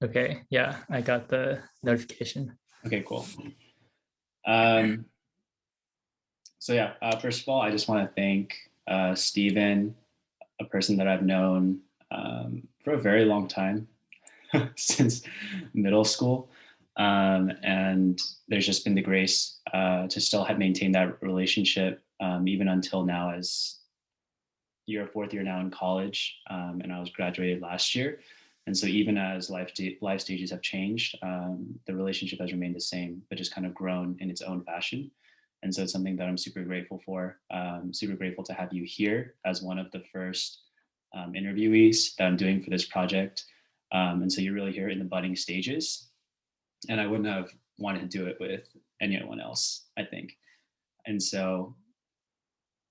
Okay, yeah, I got the notification. Okay, cool. Um, so yeah, first of all, I just want to thank Steven, a person that I've known for a very long time, since middle school. And there's just been the grace to still have maintained that relationship even until now, as you're fourth year now in college, and I was graduated last year. And so even as life stages have changed, the relationship has remained the same, but just kind of grown in its own fashion. And so it's something that I'm super grateful for. Super grateful to have you here as one of the first interviewees that I'm doing for this project. And so you're really here in the budding stages. And I wouldn't have wanted to do it with anyone else, I think. And so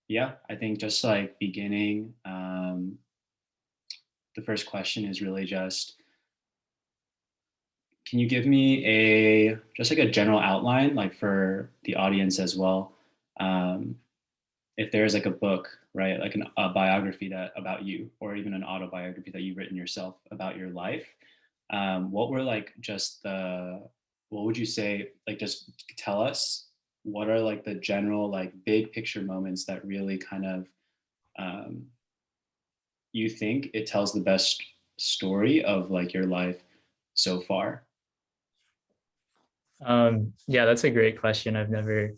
yeah, I think just like beginning, the first question is really just, can you give me just like a general outline, like for the audience as well? Um, if there's like a book, right, like a biography that about you, or even an autobiography that you've written yourself about your life, what were like just what would you say, like just tell us what are like the general, like big picture moments that really kind of um, you think it tells the best story of like your life so far? Yeah, that's a great question. I've never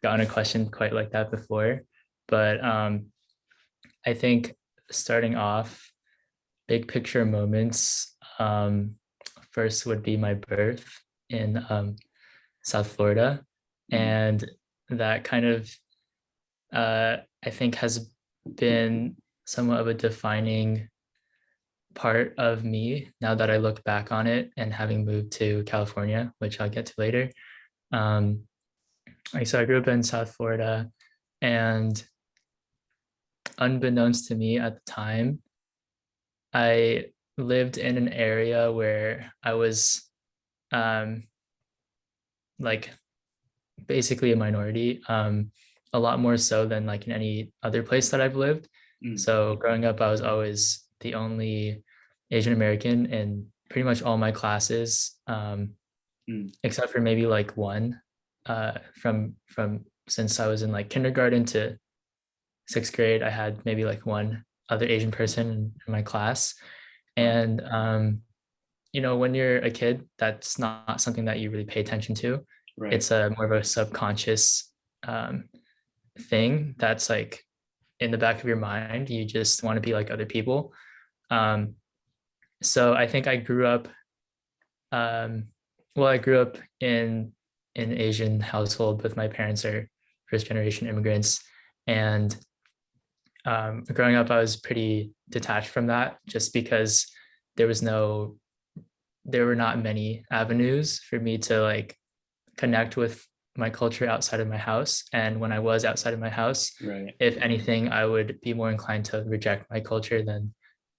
gotten a question quite like that before. But I think starting off, big picture moments, first would be my birth in South Florida. Mm, And that kind of, I think, has been somewhat of a defining part of me now that I look back on it and having moved to California, which I'll get to later. Um, so I grew up in South Florida, and unbeknownst to me at the time, I lived in an area where I was um, like basically a minority, a lot more so than like in any other place that I've lived. mm, So growing up, I was always the only Asian American in pretty much all my classes, mm, except for maybe like one from since I was in like kindergarten to sixth grade. I had maybe like one other Asian person in my class. wow. And when you're a kid, that's not something that you really pay attention to. Right. It's a more of a subconscious um, thing that's like in the back of your mind. You just want to be like other people. Um, so I think I grew up. Um, I grew up in an Asian household, with my parents are first generation immigrants, and growing up, I was pretty detached from that, just because there was no there were not many avenues for me to like connect with my culture outside of my house. And when I was outside of my house, Right. if anything, I would be more inclined to reject my culture than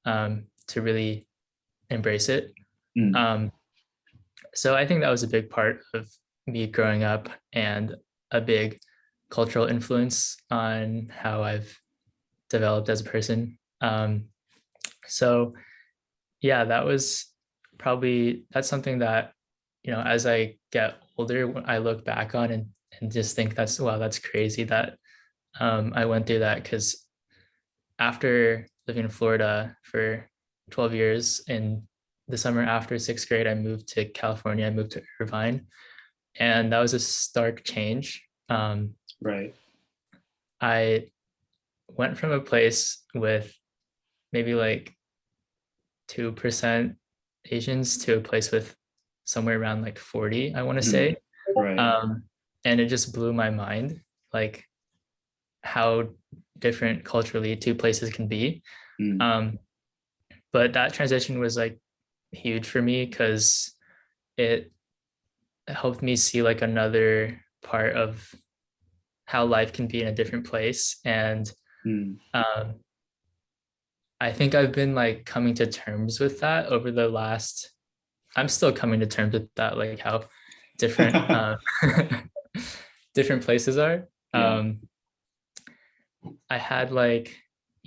to really embrace it. Mm, Um, so I think that was a big part of me growing up, and a big cultural influence on how I've developed as a person. So yeah, that's something that, as I get older, I look back on and just think that's crazy that I went through that, because after living in Florida for 12 years, in the summer after sixth grade, I moved to California. I moved to Irvine, and that was a stark change. right. I went from a place with maybe like 2% Asians to a place with somewhere around like 40, I want to Mm, say. right. Um, and it just blew my mind, like how different culturally two places can be. Mm, Um, but that transition was like huge for me, because it helped me see like another part of how life can be in a different place. And mm, um, I think I've been like coming to terms with that over the last, I'm still coming to terms with that, like how different different places are. yeah. I had like,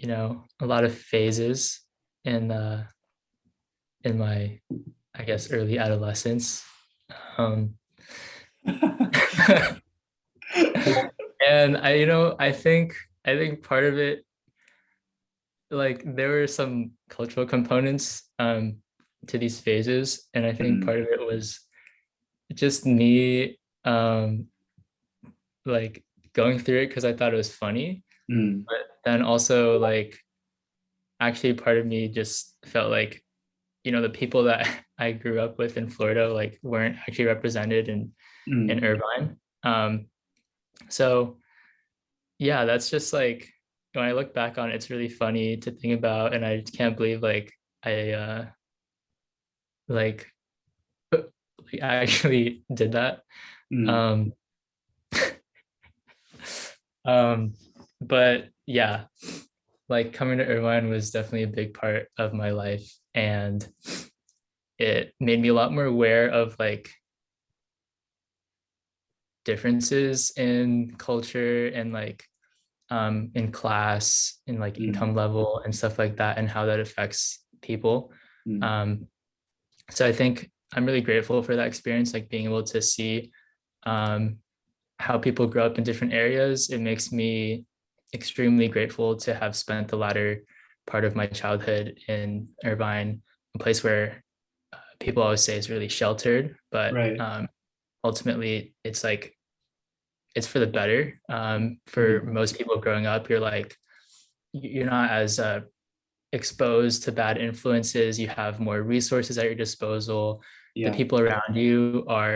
a lot of phases in in my, I guess, early adolescence. Um, and I think part of it, like there were some cultural components to these phases, and I think Mm, part of it was just me like going through it because I thought it was funny, mm, but then also like actually part of me just felt like the people that I grew up with in Florida like weren't actually represented in mm. Irvine. So yeah, that's just like when I look back on it, it's really funny to think about, and I can't believe like I like I actually did that. Mm, Um, um, but yeah, like coming to Irvine was definitely a big part of my life, and it made me a lot more aware of like differences in culture and like in class, in like mm, income level and stuff like that, and how that affects people. mm. Um, so I think I'm really grateful for that experience, like being able to see um, how people grow up in different areas. It makes me extremely grateful to have spent the latter part of my childhood in Irvine, a place where people always say is really sheltered, but Right. ultimately it's like it's for the better. For Mm. most people growing up, you're like you're not as exposed to bad influences. You have more resources at your disposal. The Yeah. people around you are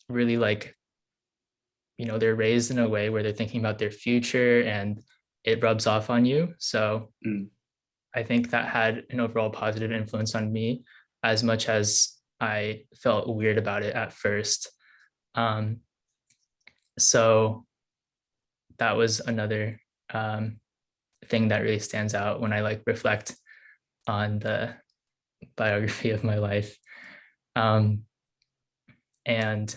really like they're raised in a way where they're thinking about their future, and it rubs off on you. So Mm, I think that had an overall positive influence on me, as much as I felt weird about it at first. Um, so that was another thing that really stands out when I like reflect on the biography of my life. Um, and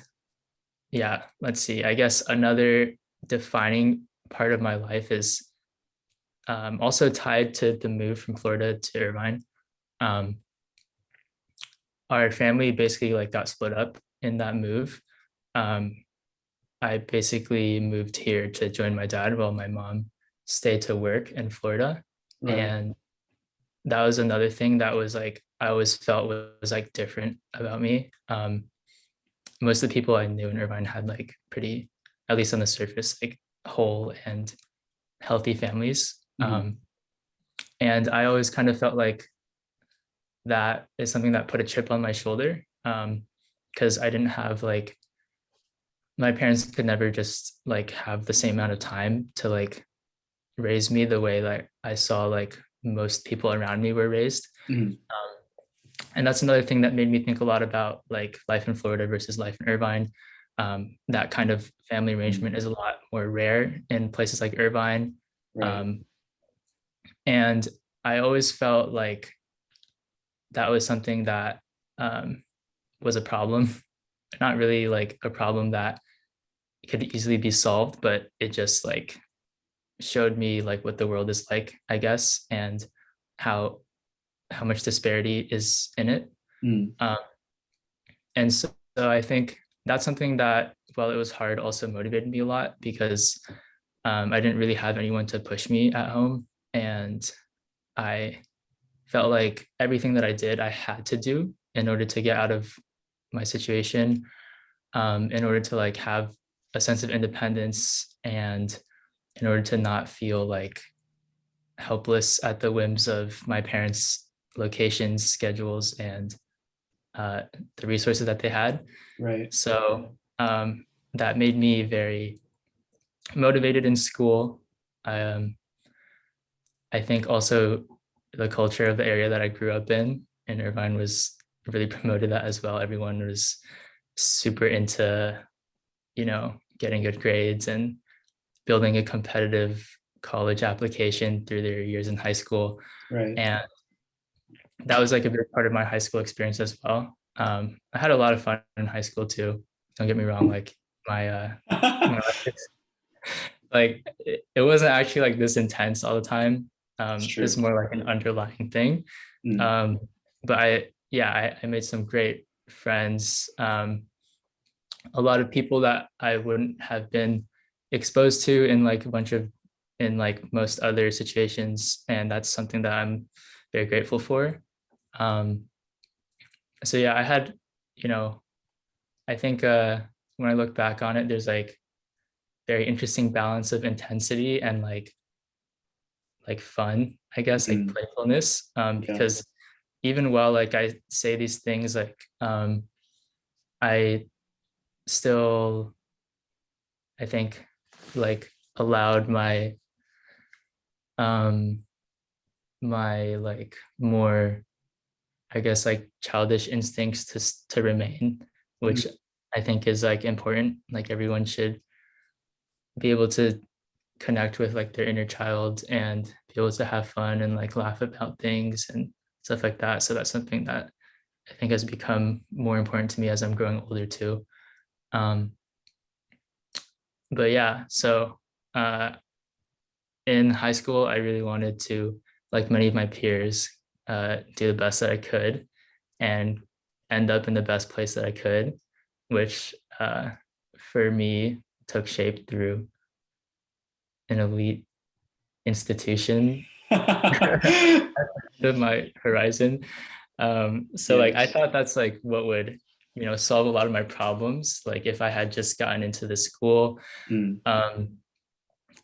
yeah, let's see. I guess another defining part of my life is also tied to the move from Florida to Irvine. Um, our family basically like got split up in that move. Um, I basically moved here to join my dad while my mom stayed to work in Florida. right. And that was another thing that was like I always felt was like different about me. Most of the people I knew in Irvine had like pretty, at least on the surface, like whole and healthy families. Mm, And I always kind of felt like that is something that put a chip on my shoulder, because I didn't have like my parents could never just like have the same amount of time to like raise me the way that I saw like most people around me were raised. mm, And that's another thing that made me think a lot about like life in Florida versus life in Irvine. That kind of family mm. arrangement is a lot more rare in places like Irvine. Right. Um, and I always felt like that was something that um, was a problem, not really like a problem that could easily be solved, but it just like showed me like what the world is like, I guess, and how how much disparity is in it. Mm, Um, and so I think that's something that, while it was hard, also motivated me a lot because I didn't really have anyone to push me at home, and I felt like everything that I did, I had to do in order to get out of my situation, in order to like have a sense of independence, and in order to not feel like helpless at the whims of my parents' locations, schedules, and uh, the resources that they had. right. So that made me very motivated in school. I think also the culture of the area that I grew up in Irvine was really promoted that as well. Everyone was super into, getting good grades and building a competitive college application through their years in high school. Right. And that was like a big part of my high school experience as well. I had a lot of fun in high school too. Don't get me wrong. Like my, my like it wasn't actually like this intense all the time. It's It's true. more like an underlying thing. Mm, Um, but yeah, I made some great friends. A lot of people that I wouldn't have been exposed to in like a bunch of in like most other situations, and that's something that I'm very grateful for. Um, so yeah, I had, you know, I think when I look back on it, there's like very interesting balance of intensity and like fun, I guess, like Mm, playfulness. yeah. Because even while like I say these things, like I still, I think, like allowed um my like more, I guess, like childish instincts to remain, Mm, which I think is like important. Like everyone should be able to connect with like their inner child and be able to have fun and like laugh about things and stuff like that. So that's something that I think has become more important to me as I'm growing older too. Um, but yeah, so uh, in high school, I really wanted to, like many of my peers, do the best that I could and end up in the best place that I could, which for me took shape through an elite institution of my horizon. So like I yes. thought that's like what would, solve a lot of my problems. Like if I had just gotten into the school, Mm, um,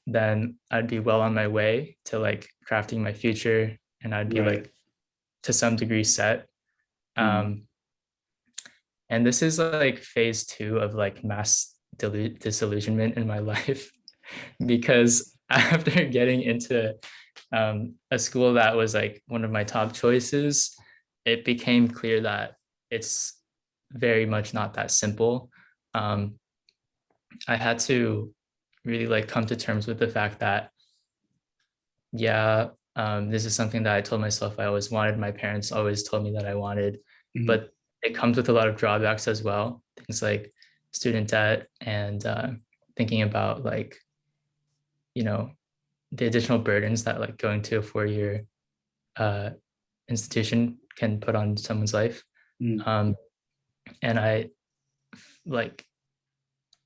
then I'd be well on my way to like crafting my future and I'd be right. like to some degree set. Mm, Um, and this is like phase two of like disillusionment in my life because after getting into a school that was like one of my top choices, it became clear that it's very much not that simple. Um, I had to really like come to terms with the fact that, yeah, this is something that I told myself I always wanted. My parents always told me that I wanted, mm, but it comes with a lot of drawbacks as well. Things like student debt and thinking about like, you know, the additional burdens that like going to a 4 year uh, institution can put on someone's life. mm, Um, and I like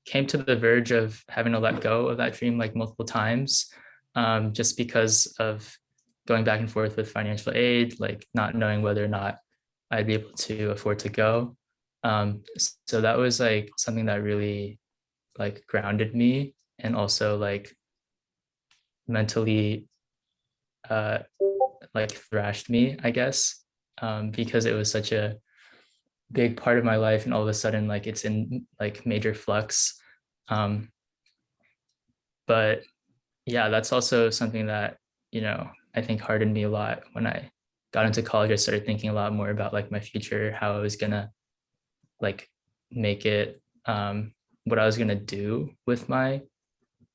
came to the verge of having to let go of that dream like multiple times, just because of going back and forth with financial aid, like not knowing whether or not I'd be able to afford to go. So that was like something that really like grounded me and also like mentally uh like thrashed me, I guess, because it was such a big part of my life and all of a sudden like it's in like major flux. Um, but yeah, that's also something that, I think hardened me a lot when I got into college. I started thinking a lot more about like my future, how I was gonna like make it, what I was gonna do with my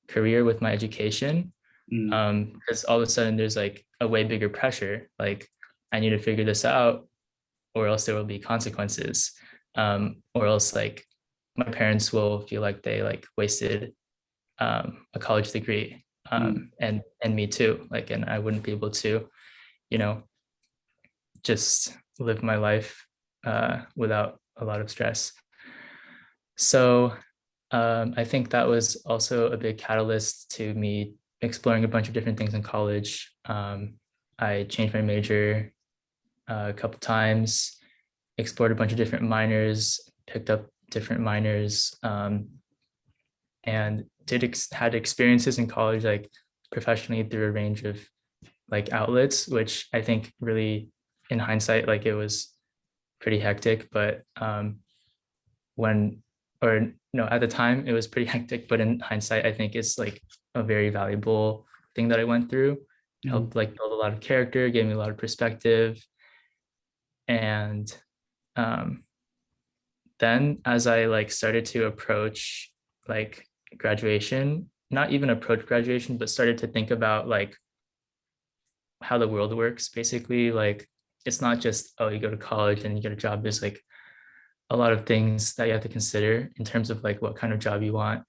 career, with my education. mm, Because all of a sudden there's like a way bigger pressure. Like I need to figure this out or else there will be consequences. Or else like my parents will feel like they like wasted a college degree, mm, and me too. Like, and I wouldn't be able to, you know, just live my life without a lot of stress. So I think that was also a big catalyst to me exploring a bunch of different things in college. I changed my major a couple times, explored a bunch of different minors, picked up different minors, and had experiences in college like professionally through a range of like outlets, which I think really in hindsight like it was pretty hectic, but when or no at the time it was pretty hectic, but in hindsight I think it's like a very valuable thing that I went through. mm, Helped like build a lot of character, gave me a lot of perspective, and um, then as I like started to approach like graduation, not even approach graduation, but started to think about like how the world works, basically. Like it's not just, oh, you go to college and you get a job. There's like a lot of things that you have to consider in terms of like what kind of job you want.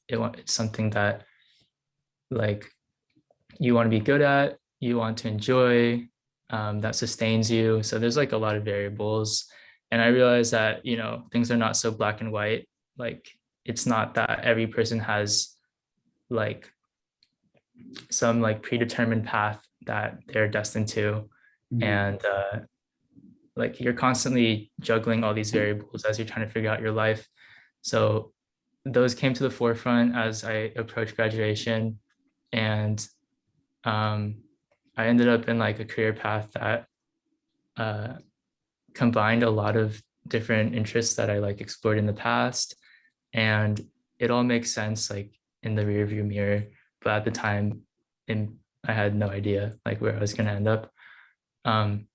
It's something that like you want to be good at, you want to enjoy, that sustains you. So there's like a lot of variables. And I realized that, things are not so black and white. Like it's not that every person has like some like predetermined path that they're destined to. Mhm. And like you're constantly juggling all these variables as you're trying to figure out your life. So those came to the forefront as I approached graduation. And um, I ended up in like a career path that uh, combined a lot of different interests that I like explored in the past. And it all makes sense like in the rear view mirror. But at the time, in, I had no idea like where I was going to end up. Um,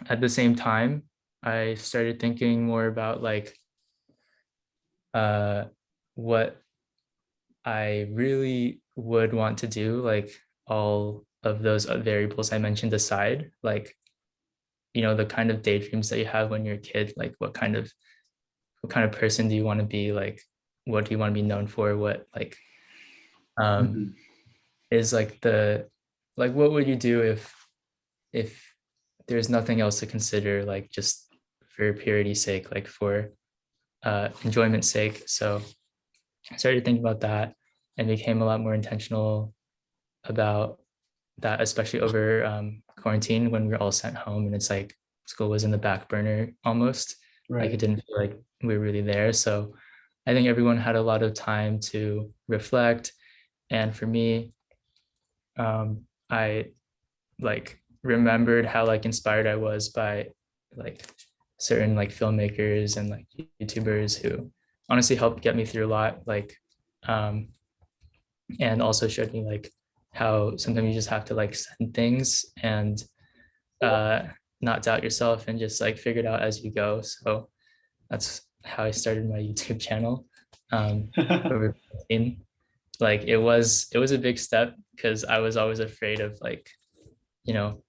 at the same time, I started thinking more about like uh, what I really would want to do, like all of those variables I mentioned aside, like the kind of daydreams that you have when you're a kid, like what kind of person do you want to be, like what do you want to be known for, what like um Mhm. is like the like what would you do if there's nothing else to consider, like just for purity's sake, like for enjoyment's sake. So I started thinking about that and became a lot more intentional about that, especially over quarantine when we were all sent home and it's like school was in the back burner almost. Like it Right. didn't feel like we were really there. So I think everyone had a lot of time to reflect. And for me, I like remembered how like inspired I was by like certain like filmmakers and like YouTubers who honestly helped get me through a lot. Like um, and also showed me like how sometimes you just have to like send things and uh not doubt yourself and just like figure it out as you go. So that's how I started my YouTube channel. Over 15. Like it was a big step because I was always afraid of like, you know,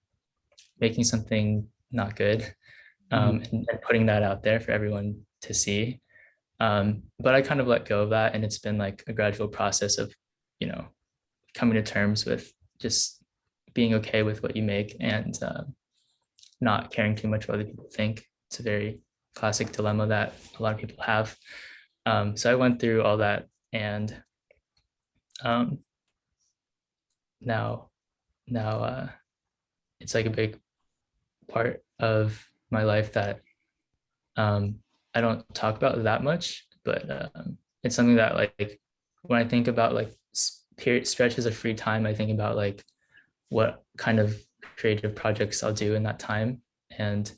making something not good, Mhm. and putting that out there for everyone to see. But I kind of let go of that, and it's been like a gradual process of, you know, coming to terms with just being okay with what you make and not caring too much what other people think. It's a very classic dilemma that a lot of people have. So I went through all that, and um, now now it's like a big part of my life that um, I don't talk about that much, but it's something that like when I think about like period stretches of free time, I think about like what kind of creative projects I'll do in that time. And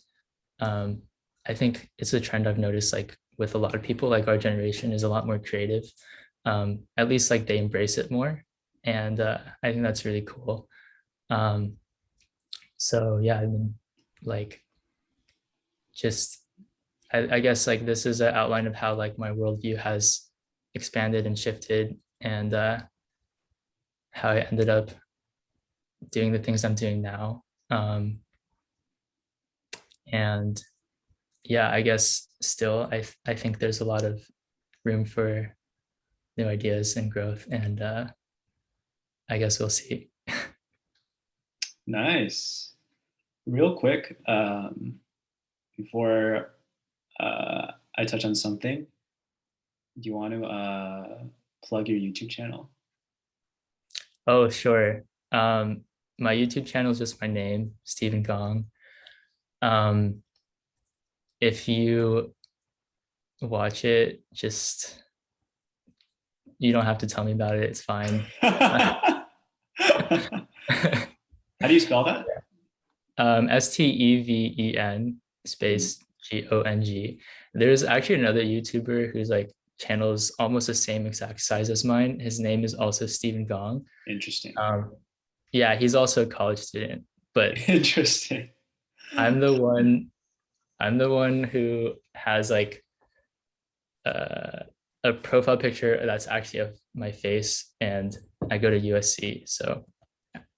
um, I think it's a trend I've noticed like with a lot of people, like our generation is a lot more creative. At least like they embrace it more. And I think that's really cool. Um, so yeah, I mean, like just I guess like this is an outline of how like my worldview has expanded and shifted, and how I ended up doing the things I'm doing now. And yeah, I guess still I think there's a lot of room for new ideas and growth, and I guess we'll see. Nice. Real quick, before I touch on something, do you want to plug your YouTube channel? Oh, sure. My YouTube channel is just my name, Steven Gong. Um, if you watch it, just you don't have to tell me about it. It's fine. How do you spell that? Steven Mhm. space Gong. There's actually another YouTuber who's like channels almost the same exact size as mine. His name is also Steven Gong. Interesting. Um, yeah, he's also a college student, but Interesting. I'm the one. I'm the one who has like uh, a profile picture that's actually of my face, and I go to USC, so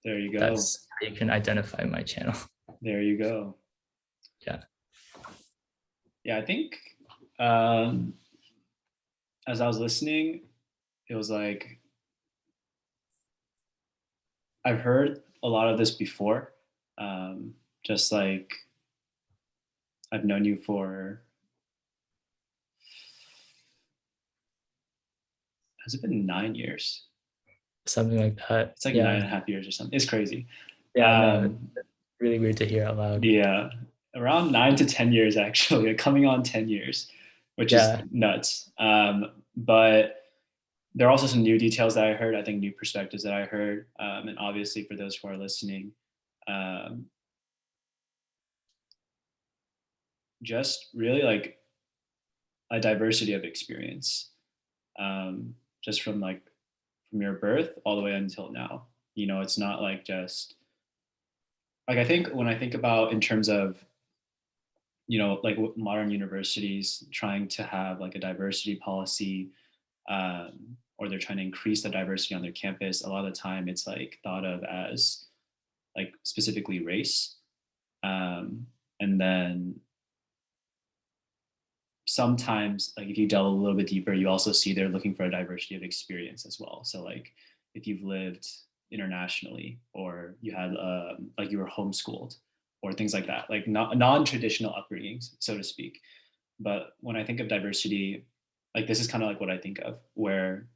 There you go. that's how you can identify my channel. There you go. Yeah. Yeah, I think um, as I was listening, it was like I've heard a lot of this before, just like I've known you for, has it been 9 years? Something like that. It's like nine Yeah. and a half years or something. It's crazy. Yeah, no, it's Um, really weird to hear out loud. yeah, around 9 to 10 years actually, like coming on 10 years, which is Yeah. nuts. But there are also some new details that I heard. I think new perspectives that I heard, and obviously for those who are listening, um, just really like a diversity of experience, just from like from your birth all the way until now. You know, it's not like just like I think when I think about in terms of like modern universities trying to have like a diversity policy, or they're trying to increase the diversity on their campus, a lot of the time it's like thought of as like specifically race, and then sometimes like if you delve a little bit deeper you also see they're looking for a diversity of experience as well. So like if you've lived internationally or you had like you were homeschooled or things like that, like not non-traditional upbringings so to speak. But when I think of diversity, like this is kind of like what I think of, where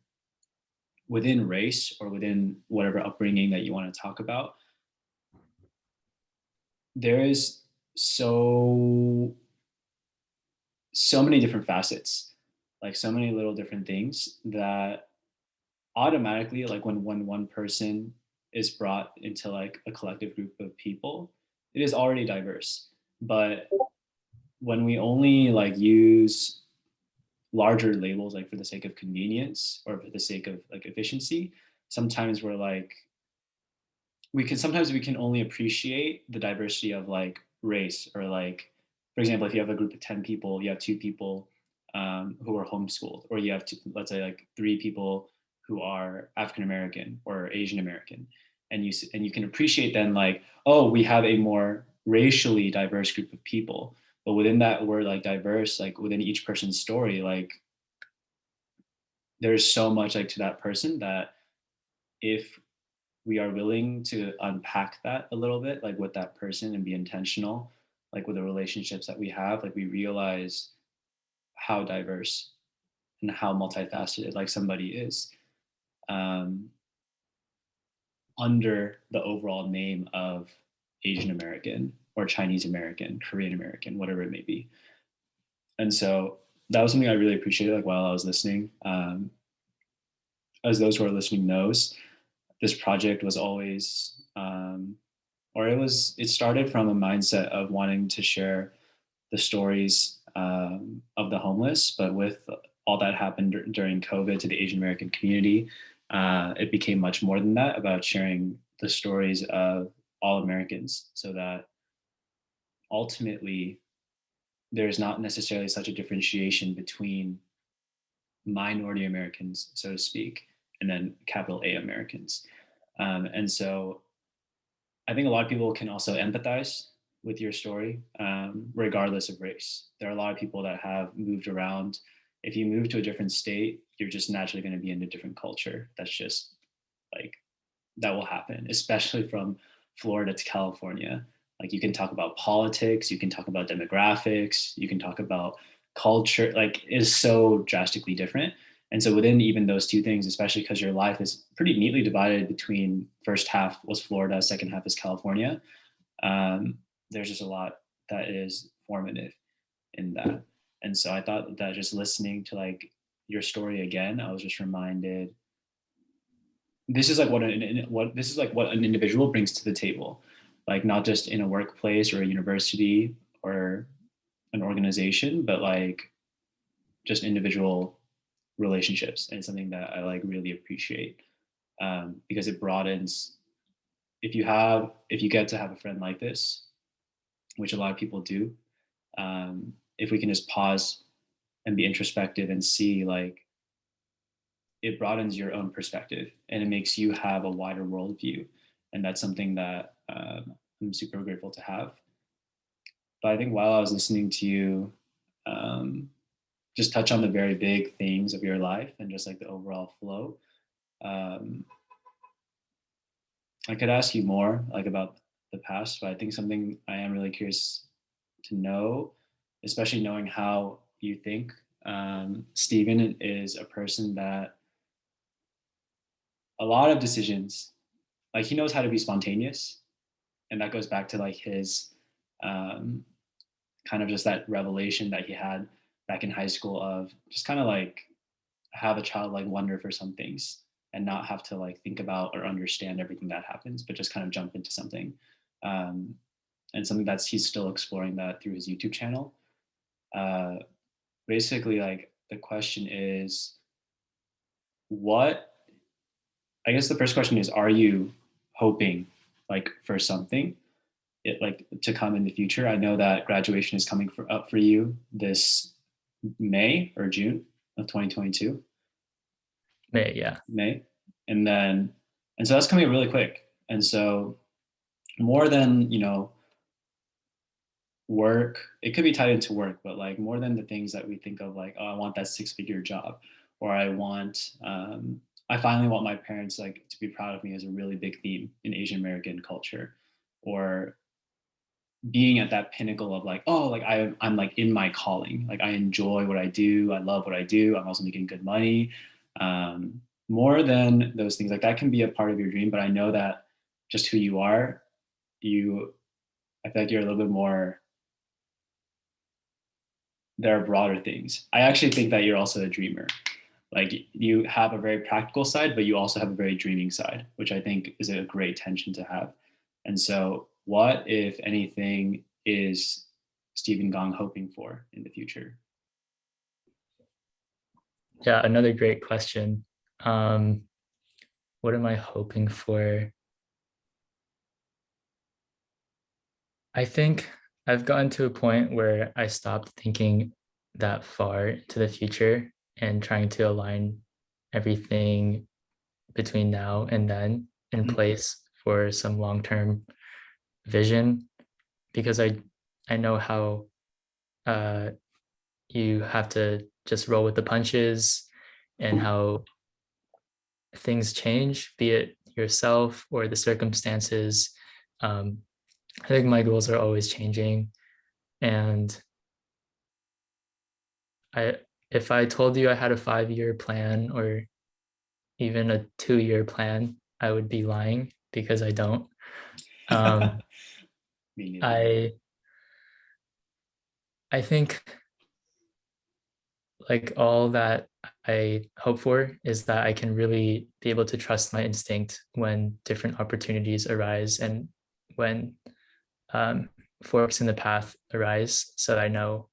within race or within whatever upbringing that you want to talk about, there is so many different facets, like so many little different things that automatically, like when one person is brought into like a collective group of people, it is already diverse. But when we only like use larger labels like for the sake of convenience or for the sake of like efficiency, sometimes we're like we can only appreciate the diversity of like race, or like for example if you have a group of 10 people, you have two people who are homeschooled, or you have two, let's say like three people who are African American or Asian American, and you can appreciate then like, oh, we have a more racially diverse group of people. But within that word like diverse, like within each person's story, like there's so much like to that person that if we are willing to unpack that a little bit, like with that person, and be intentional, like with the relationships that we have, like we realize how diverse and how multifaceted like somebody is, um, under the overall name of Asian American or Chinese American, Korean American, whatever it may be. And so that was something I really appreciated like while I was listening. As those who are listening knows, this project was always or it started from a mindset of wanting to share the stories of the homeless, but with all that happened during COVID to the Asian American community, it became much more than that, about sharing the stories of all Americans, so that ultimately there's not necessarily such a differentiation between minority Americans, so to speak, and then capital A Americans. And so I think a lot of people can also empathize with your story, regardless of race. There are a lot of people that have moved around. If you move to a different state, you're just naturally going to be in a different culture. That's just like, that will happen, especially from Florida to California. Like you can talk about politics, you can talk about demographics, you can talk about culture, like is so drastically different. And so within even those two things, especially because your life is pretty neatly divided between first half was Florida, second half is California, um, there's just a lot that is formative in that. And so I thought that just listening to like your story again, I was just reminded this is like what an individual brings to the table, like not just in a workplace or a university or an organization, but like just individual relationships. And it's something that I like really appreciate, because it broadens. If you get to have a friend like this, which a lot of people do, if we can just pause and be introspective and see, like, it broadens your own perspective and it makes you have a wider worldview. And that's something that I'm super grateful to have. But I think while I was listening to you, um, just touch on the very big things of your life and just like the overall flow, um, I could ask you more like about the past, but I think something I am really curious to know, especially knowing how you think. Steven is a person that a lot of decisions, like he knows how to be spontaneous, and that goes back to like his um, kind of just that revelation that he had back in high school of just kind of like have a childlike wonder for some things and not have to like think about or understand everything that happens, but just kind of jump into something. Um, and something that's he's still exploring that through his YouTube channel. Uh, Basically, like the question is, what? I guess the first question is, are you hoping like for something like to come in the future? I know that graduation is coming up for you this May or June of 2022. May, yeah. May, and then and so that's coming really quick. And so more than work, it could be tied into work, but like more than the things that we think of, like, oh, I want that six-figure job, or I finally want my parents like to be proud of me, as a really big theme in Asian American culture, or being at that pinnacle of like, oh, like I'm like in my calling, like I enjoy what I do, I love what I do, I'm also making good money. More than those things, like that can be a part of your dream, but I know that just who you are, you I feel like you're a little bit more, there are broader things. I actually think that you're also a dreamer. Like you have a very practical side, but you also have a very dreaming side, which I think is a great tension to have. And so, what, if anything, is Stephen Gong hoping for in the future? Yeah, another great question. Um, what am I hoping for? I think I've gotten to a point where I stopped thinking that far into the future and trying to align everything between now and then in Mm, place for some long-term vision, because I know how uh, you have to just roll with the punches and how things change, be it yourself or the circumstances. Um, I think my goals are always changing. And I, if I told you I had a 5-year plan or even a 2-year plan, I would be lying because I don't. Um, Me neither. I, I think like all that I hope for is that I can really be able to trust my instinct when different opportunities arise and when um, forks in the path arise, so I know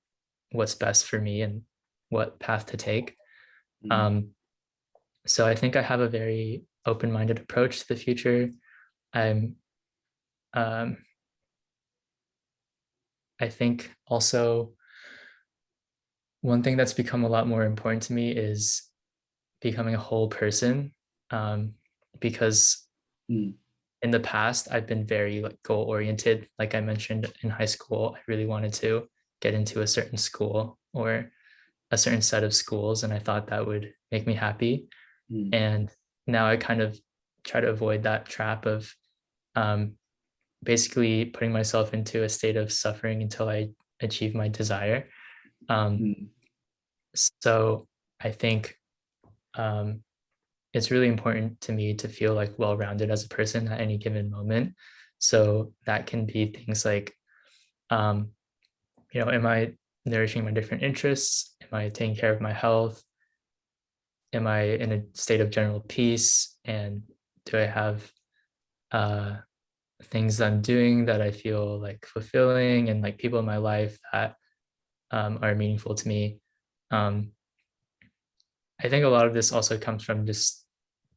what's best for me and what path to take. Mm, Um, so I think I have a very open-minded approach to the future. I'm um, I think also one thing that's become a lot more important to me is becoming a whole person, um, because mm, in the past I've been very like goal oriented. Like I mentioned in high school, I really wanted to get into a certain school or a certain set of schools, and I thought that would make me happy. mm, And now I kind of try to avoid that trap of um, basically putting myself into a state of suffering until I achieve my desire. Um, mm, so I think um, it's really important to me to feel like well-rounded as a person at any given moment. So that can be things like, um, am I nourishing my different interests? Am I taking care of my health? Am I in a state of general peace? And do I have uh, things I'm doing that I feel like fulfilling, and like people in my life that are meaningful to me? Um, I think a lot of this also comes from just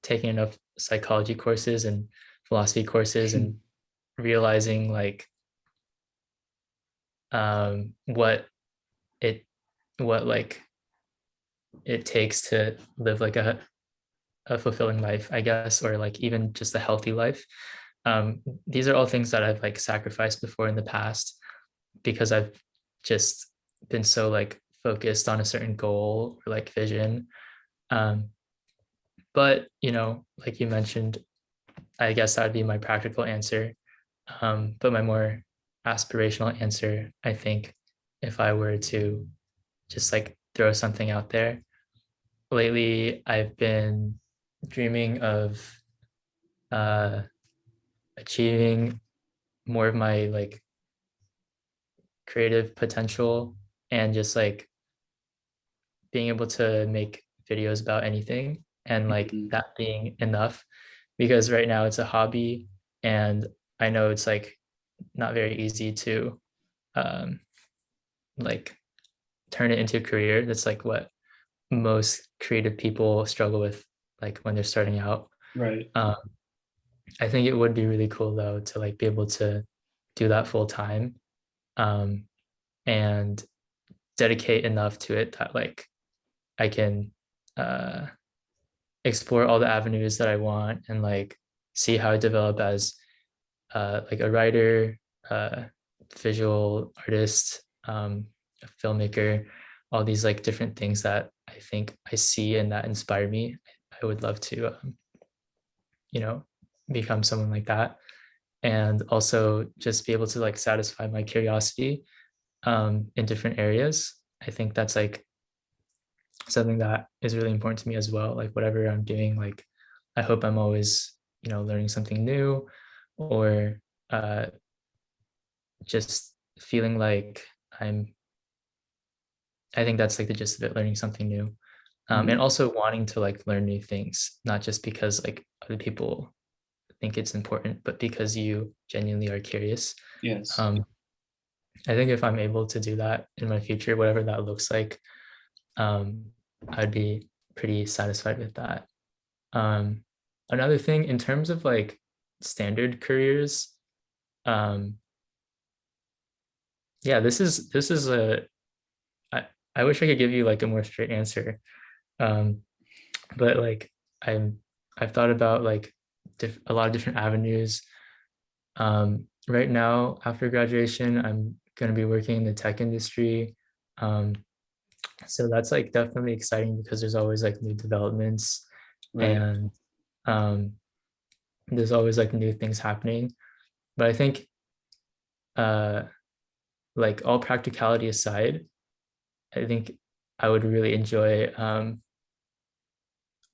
taking enough psychology courses and philosophy courses and realizing like um, what it what like it takes to live like a fulfilling life, I guess, or like even just a healthy life. These are all things that I've like sacrificed before in the past because I've just been so like focused on a certain goal or like vision. Um, but like you mentioned, I guess that would be my practical answer. But my more aspirational answer, I think, if I were to just like throw something out there, lately I've been dreaming of uh, achieving more of my like creative potential and just like being able to make videos about anything and like Mhm. that being enough because right now it's a hobby and I know it's like not very easy to um like turn it into a career. That's like what most creative people struggle with like when they're starting out. Right. um I think it would be really cool though to like be able to do that full time, um and dedicate enough to it that like I can uh explore all the avenues that I want and like see how I develop as like a writer, uh, visual artist, a filmmaker, all these like different things that I think I see and that inspire me. I would love to, you know, become someone like that, and also just be able to like satisfy my curiosity in different areas. I think that's like something that is really important to me as well. Like whatever I'm doing, like I hope I'm always, learning something new or uh, just feeling like I'm, I think that's like the gist of it, learning something new. And Mhm. also wanting to like learn new things, not just because like other people think it's important, but because you genuinely are curious. Yes. Um, I think if I'm able to do that in my future, whatever that looks like, um, I'd be pretty satisfied with that. Um, Another thing in terms of like standard careers, um, yeah, this is a I, I wish I could give you like a more straight answer. Um, but like I'm I've thought about like a lot of different avenues. Right now, after graduation, I'm gonna be working in the tech industry. Um, so that's like definitely exciting because there's always like new developments Right. and um, there's always like new things happening. But I think uh, like all practicality aside, I think I would really enjoy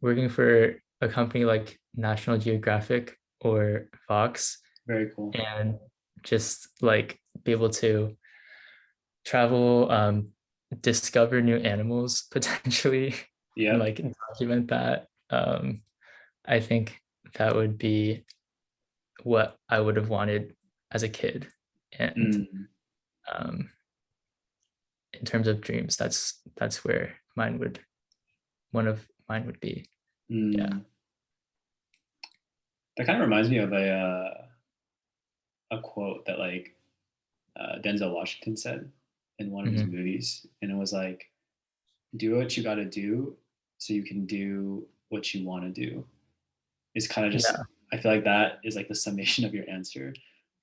working for a company like National Geographic or Fox Very cool. and just like be able to travel, discover new animals potentially, and Yep. like document that. I think that would be what I would have wanted as a kid. And Mm. um, in terms of dreams, that's where one of mine would be. Yeah. Mm. That kind of reminds me of a quote that like Denzel Washington said in one of his Mhm. movies, and it was like, "Do what you got to do, so you can do what you want to do." It's kind of just, Yeah. I feel like that is like the summation of your answer,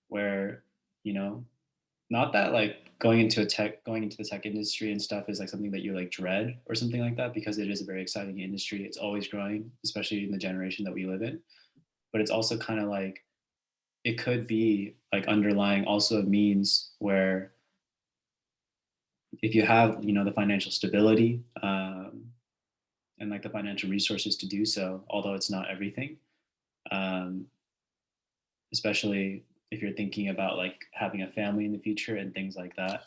where you know, not that like going into the tech industry and stuff is like something that you like dread or something like that, because it is a very exciting industry. It's always growing, especially in the generation that we live in. But it's also kind of like it could be like underlying also a means where if you have the financial stability, and like the financial resources to do so, although it's not everything, um, especially if you're thinking about like having a family in the future and things like that,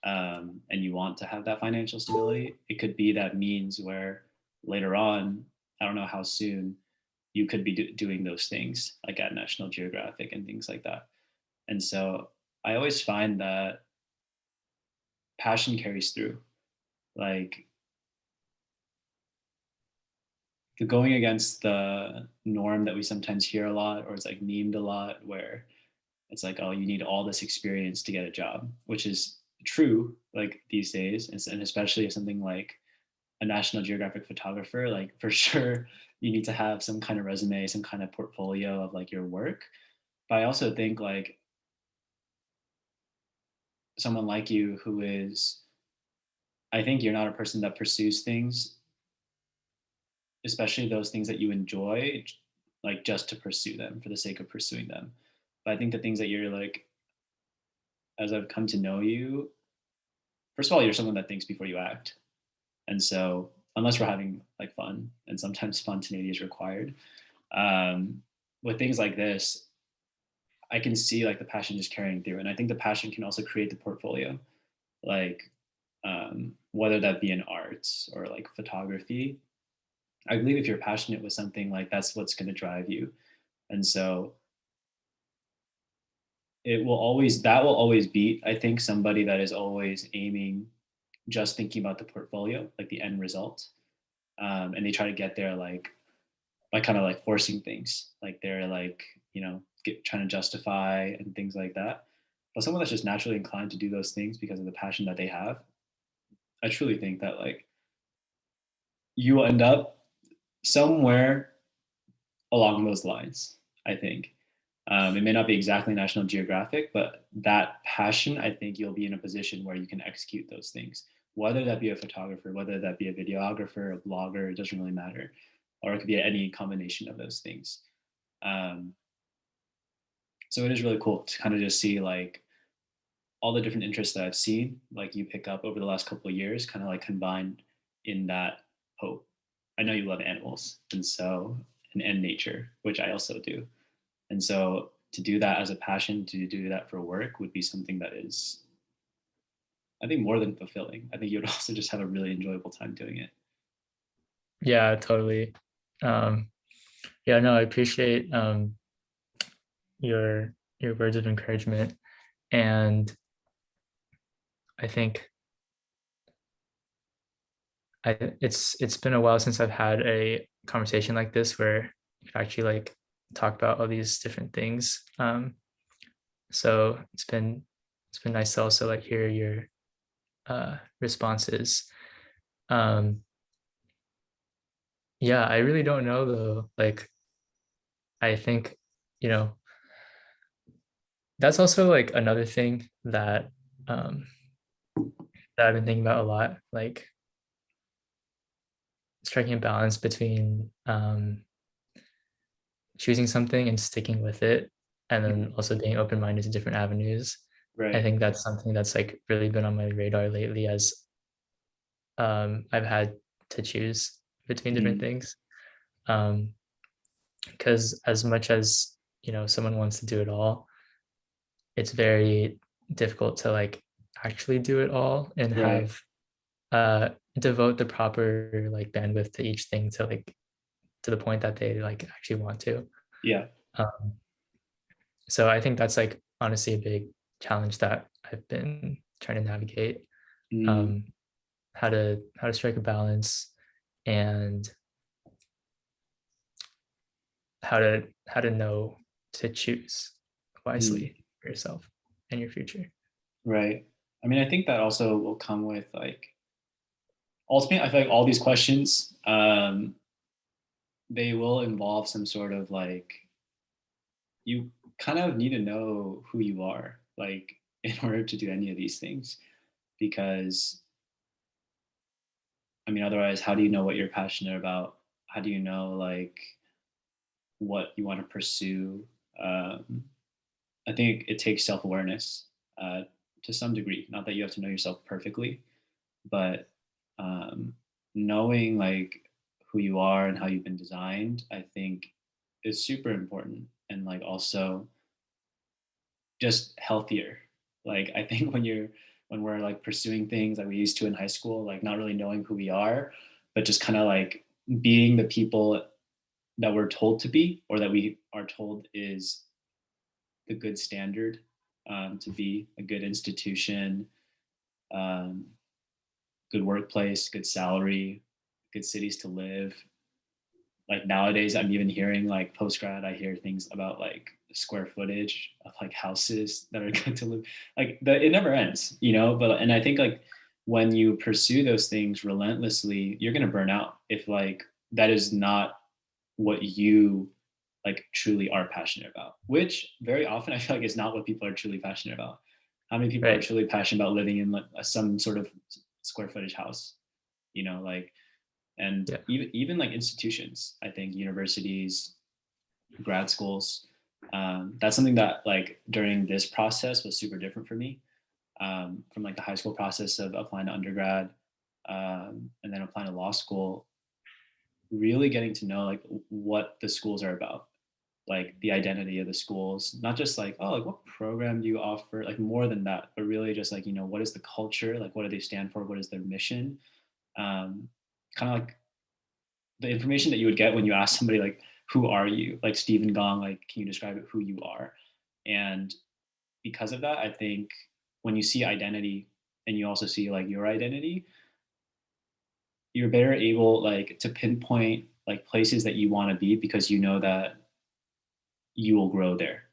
and you want to have that financial stability, it could be that means where later on, I don't know how soon, you could be doing those things like at National Geographic and things like that. And so I always find that passion carries through. Like the going against the norm that we sometimes hear a lot, or it's like memed a lot, where it's like, oh, you need all this experience to get a job, which is true like these days, and especially if something like a National Geographic photographer, like for sure you need to have some kind of resume, some kind of portfolio of like your work. But I also think like someone like you who is, I think you're not a person that pursues things, especially those things that you enjoy, like just to pursue them for the sake of pursuing them. But I think the things that you're like, as I've come to know you, first of all, you're someone that thinks before you act. And so, unless we're having like fun, and sometimes spontaneity is required, um, with things like this, I can see like the passion just carrying through. And I think the passion can also create the portfolio, like whether that be in arts or like photography. I believe if you're passionate with something, like that's what's going to drive you. And so that will always beat, I think, somebody that is always aiming, just thinking about the portfolio, like the end result. And they try to get there like by kind of like forcing things, like they're like, trying to justify and things like that. But someone that's just naturally inclined to do those things because of the passion that they have, I truly think that like you will end up somewhere along those lines. I think it may not be exactly National Geographic, but that passion, I think you'll be in a position where you can execute those things. Whether that be a photographer, whether that be a videographer, a blogger, it doesn't really matter, or it could be any combination of those things. Um, so it is really cool to kind of just see like all the different interests that I've seen, like you pick up over the last couple of years, kind of like combined in that hope. I know you love animals, and nature, which I also do. And so to do that as a passion, to do that for work would be something that is, I think, more than fulfilling. I think you would also just have a really enjoyable time doing it. Yeah, totally. Um, yeah, no, I appreciate your words of encouragement. And I think it's been a while since I've had a conversation like this where you can actually like talk about all these different things. So it's been nice to also like hear your responses. Um, yeah, I really don't know though. Like I think, you know, that's also like another thing um that I've been thinking about a lot, like striking a balance between choosing something and sticking with it, and then Mhm. also being open-minded to different avenues. I Right. think that's something that's like really been on my radar lately as I've had to choose between different Mm. things. Because as much as someone wants to do it all, it's very difficult to like actually do it all and Right. have devote the proper like bandwidth to each thing to like to the point that they like actually want to. Yeah. Um, so I think that's like honestly a big challenge that I've been trying to navigate. Mm. Um, how to strike a balance and how to know to choose Mm. wisely for yourself and your future. Right. I mean, I think that also will come with like ultimately, I feel like all these questions, they will involve some sort of like you kind of need to know who you are, like in order to do any of these things, because I mean, otherwise, how do you know what you're passionate about? How do you know like what you want to pursue? Um, I think it takes self awareness to some degree. Not that you have to know yourself perfectly, but um, knowing like who you are and how you've been designed, I think is super important. And like also just healthier. Like I think when we're like pursuing things like we used to in high school, like not really knowing who we are, but just kind of like being the people that we're told to be or that we are told is the good standard to be a good institution, um, good workplace, good salary, good cities to live. Like nowadays, I'm even hearing like post grad, I hear things about like square footage of like houses that are good to live. Like it never ends, you know. But and I think like when you pursue those things relentlessly, you're gonna burn out if like that is not what you like truly are passionate about. Which very often I feel like is not what people are truly passionate about. How many people are Right. truly passionate about living in like some sort of square footage house? You know, like and Yeah. even like institutions, I think universities, grad schools, That's something that like during this process was super different for me, from like the high school process of applying to undergrad, and then applying to law school, really getting to know like what the schools are about, like the identity of the schools, not just like, oh, like what program do you offer, like more than that, but really just like, what is the culture, like what do they stand for, what is their mission, um, kind of like the information that you would get when you ask somebody like, who are you, like Steven Gong, like can you describe who you are. And because of that, I think when you see identity and you also see like your identity, you're better able like to pinpoint like places that you want to be, because you know that you will grow there,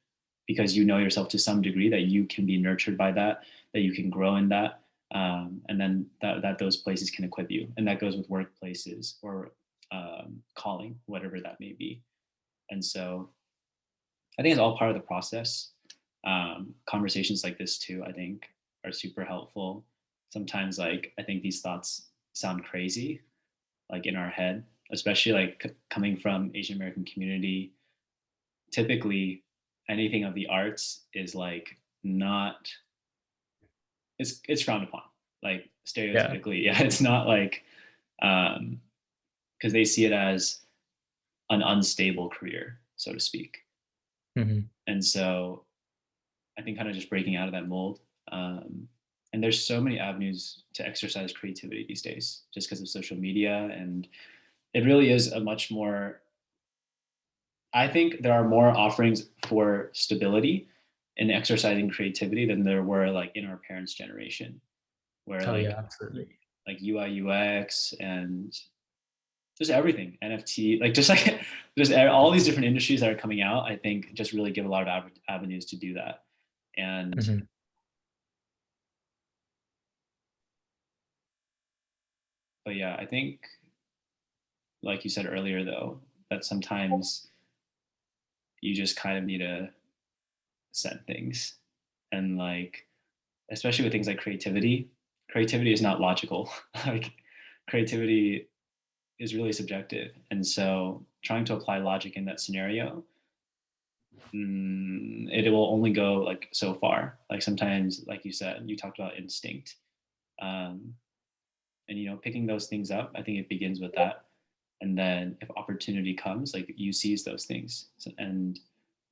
because you know yourself to some degree that you can be nurtured by that, that you can grow in that, and then that those places can equip you, and that goes with workplaces or calling, whatever that may be. And so I think it's all part of the process. Conversations like this too, I think, are super helpful. Sometimes, like I think these thoughts sound crazy, like in our head, especially like coming from Asian American community. Typically, anything of the arts is like not, it's frowned upon, like Yeah. stereotypically. Yeah, it's not like, because they see it as an unstable career, so to speak. Hmm. And so I think kind of just breaking out of that mold. And there's so many avenues to exercise creativity these days just because of social media. And it really is a much more, I think there are more offerings for stability in exercising creativity than there were like in our parents' generation, where Oh yeah, absolutely. like UI UX and just everything, NFT, like just like just all these different industries that are coming out, I think just really give a lot of avenues to do that. And Hmm. but yeah, I think like you said earlier though, that sometimes you just kind of need to set things, and like especially with things like creativity is not logical. Like creativity is really subjective, and so trying to apply logic in that scenario, it will only go like so far. Like sometimes, like you said, you talked about instinct, um, and picking those things up, I think it begins with that. And then if opportunity comes, like you seize those things. So, and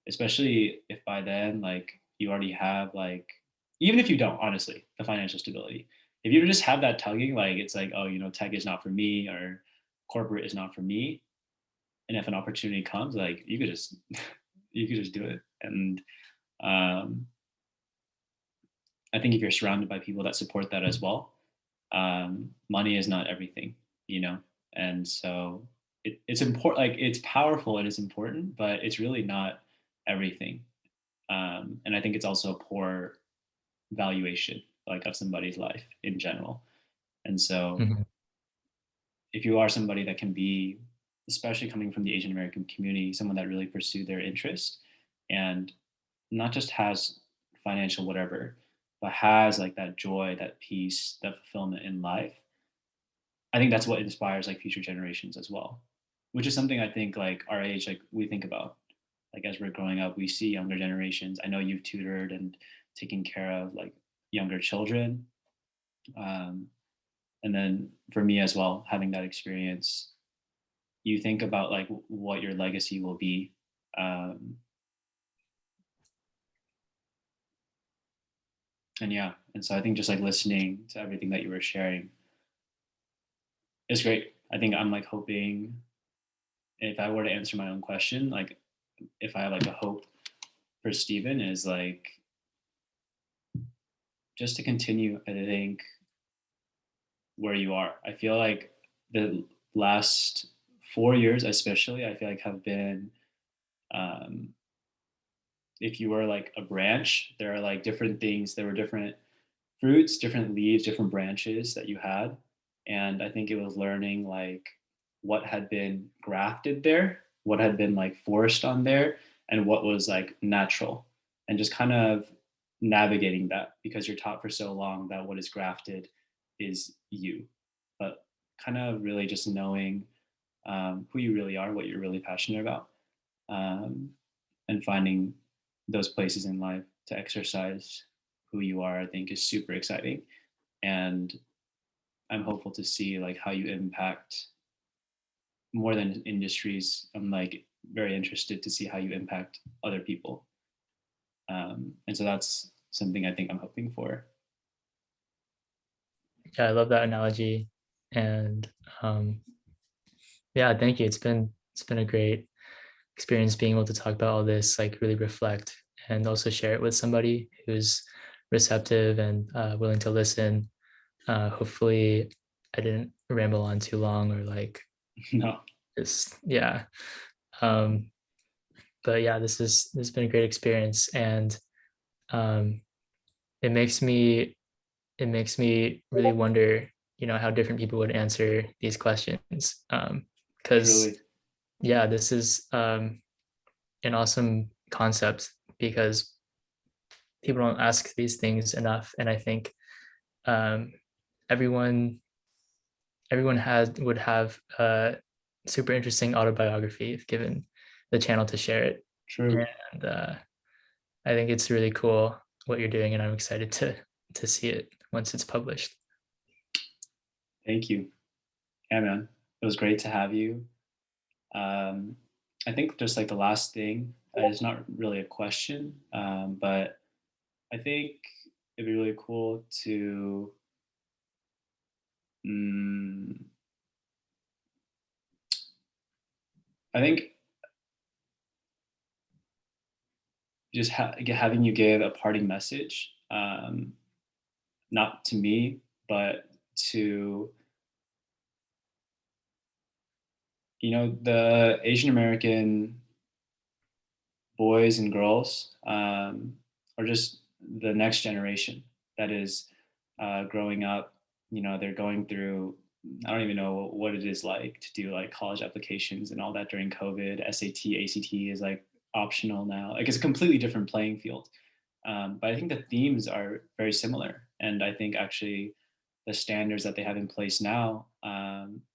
especially if by then like you already have like, even if you don't, honestly, the financial stability, if you just have that tugging, like it's like, oh, tech is not for me, or corporate is not for me, and if an opportunity comes, like you could just you could just do it. And um, I think if you're surrounded by people that support that as well, money is not everything, you know. And so it's important, like it's powerful and it's important, but it's really not everything. And I think it's also a poor valuation, like of somebody's life in general. And so Hmm. if you are somebody that can be, especially coming from the Asian American community, someone that really pursued their interest and not just has financial whatever, but has like that joy, that peace, that fulfillment in life, I think that's what inspires like future generations as well, which is something I think like our age, like we think about, like as we're growing up, we see younger generations. I know you've tutored and taken care of like younger children. Um, and then for me as well, having that experience, you think about like what your legacy will be. Um, and yeah, and so I think just like listening to everything that you were sharing is great. I think I'm like hoping, if I were to answer my own question, like if I have like a hope for Steven, is like just to continue, I think, where you are. I feel like the last 4 years, especially, I feel like have been, um, if you were like a branch, there are like different things. There were different fruits, different leaves, different branches that you had. And I think it was learning like what had been grafted there, what had been like forced on there, and what was like natural. And just kind of navigating that, because you're taught for so long that what is grafted is you. But kind of really just knowing who you really are, what you're really passionate about. Um, and finding those places in life to exercise who you are, I think is super exciting. And I'm hopeful to see like how you impact more than industries. I'm like very interested to see how you impact other people. And so that's something I think I'm hoping for. Yeah, I love that analogy. And yeah, thank you. It's been a great experience being able to talk about all this, like really reflect and also share it with somebody who's receptive and willing to listen. Hopefully I didn't ramble on too long or like No, just yeah. Um, but yeah, this has been a great experience, and um, it makes me it makes me really wonder, how different people would answer these questions. Because truly. yeah, this is an awesome concept because people don't ask these things enough, and I think um, everyone everyone has would have a super interesting autobiography if given the channel to share it. True. And I think it's really cool what you're doing, and I'm excited to see it once it's published. Thank you. Yeah, man. It was great to have you. Um, I think just like the last thing, it's not really a question, but I think it'd be really cool to mm, I think just having you give a parting message, not to me, but to the Asian American boys and girls, or just the next generation that is growing up. They're going through. I don't even know what it is like to do like college applications and all that during COVID. SAT, ACT is like optional now. Like it's a completely different playing field. But I think the themes are very similar, and I think actually the standards that they have in place now,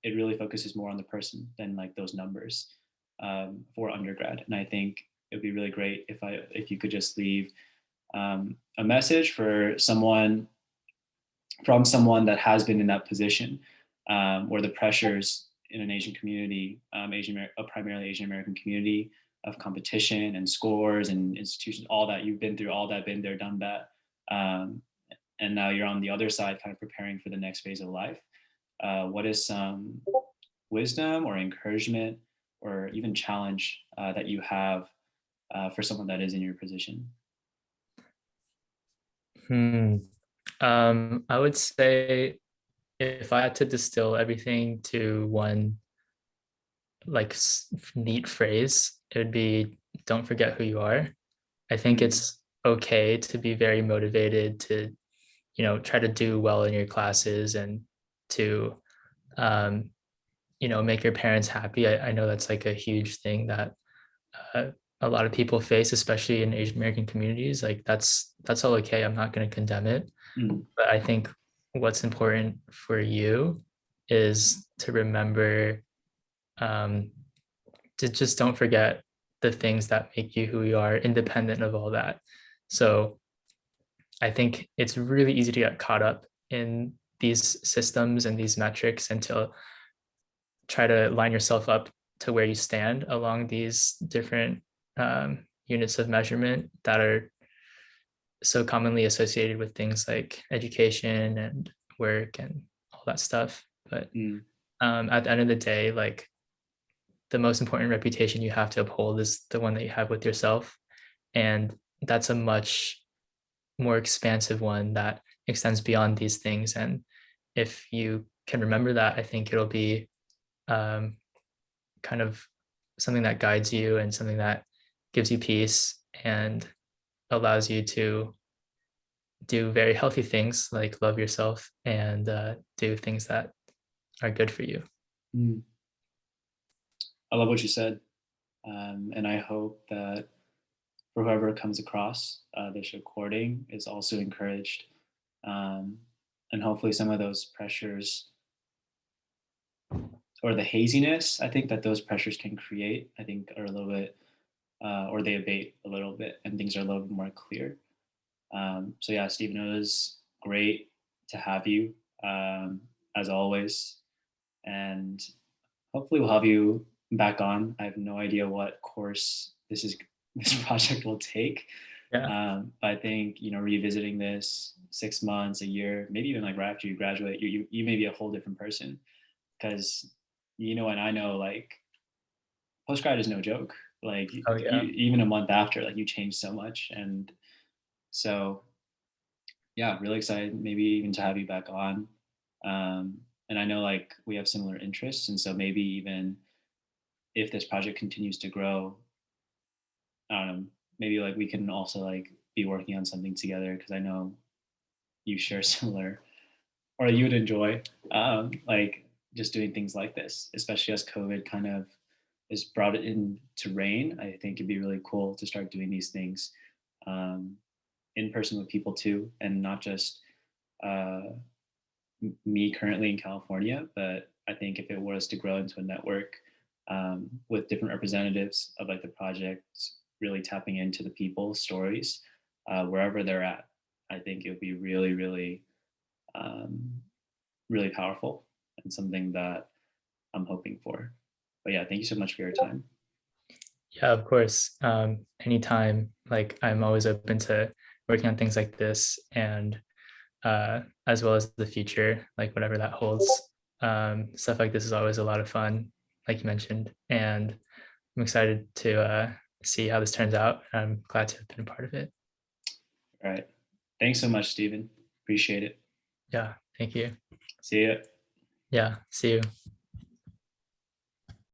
it really focuses more on the person than like those numbers for undergrad. And I think it would be really great if you could just leave a message for someone from someone that has been in that position, where the pressures in an Asian community, a primarily Asian American community, of competition and scores and institutions, all that you've been through, all that, been there, done that, um, and now you're on the other side, kind of preparing for the next phase of life. What is some wisdom or encouragement or even challenge that you have for someone that is in your position? Hmm. I would say if I had to distill everything to one like neat phrase, it would be don't forget who you are. I think Mm, it's okay to be very motivated to, try to do well in your classes and to, um, make your parents happy. I know that's like a huge thing that uh, a lot of people face, especially in Asian American communities. Like that's all okay. I'm not going to condemn it. mm, But I think what's important for you is to remember, um, to just don't forget the things that make you who you are, independent of all that. So I think it's really easy to get caught up in these systems and these metrics and to try to line yourself up to where you stand along these different units of measurement that are so commonly associated with things like education and work and all that stuff. But mm, at the end of the day, like the most important reputation you have to uphold is the one that you have with yourself. And that's a much more expansive one that extends beyond these things. And if you can remember that, I think it'll be um, kind of something that guides you and something that gives you peace and allows you to do very healthy things like love yourself and do things that are good for you. mm. I love what you said. And I hope that for whoever comes across this recording is also encouraged. Um, and hopefully some of those pressures or the haziness, I think that those pressures can create, I think are a little bit or they abate a little bit and things are a little bit more clear. So yeah, Stephen, it was great to have you, as always, and hopefully we'll have you back on. I have no idea what course this project will take. Yeah. But I think, revisiting this 6 months, a year, maybe even like right after you graduate, you may be a whole different person, because and I know, like, postgrad is no joke. Like, Oh yeah. even a month after, like, you change so much. And so yeah, really excited maybe even to have you back on. And I know, like, we have similar interests, and so maybe even if this project continues to grow, maybe like we can also like be working on something together, because I know you share similar, or you would enjoy, like, just doing things like this, especially as COVID kind of has brought it into rain. I think it'd be really cool to start doing these things, um, in person with people too, and not just uh, me currently in California, but I think if it was to grow into a network, with different representatives of like the project, really tapping into the people's stories, wherever they're at, I think it would be really, really, um, really powerful, and something that I'm hoping for. But yeah, thank you so much for your time. Yeah, of course. Anytime, like I'm always open to working on things like this, and as well as the future, like whatever that holds. Stuff like this is always a lot of fun, like you mentioned, and I'm excited to see how this turns out. I'm glad to have been a part of it. All right. Thanks so much, Stephen. Appreciate it. Yeah, thank you. See ya. Yeah, see you.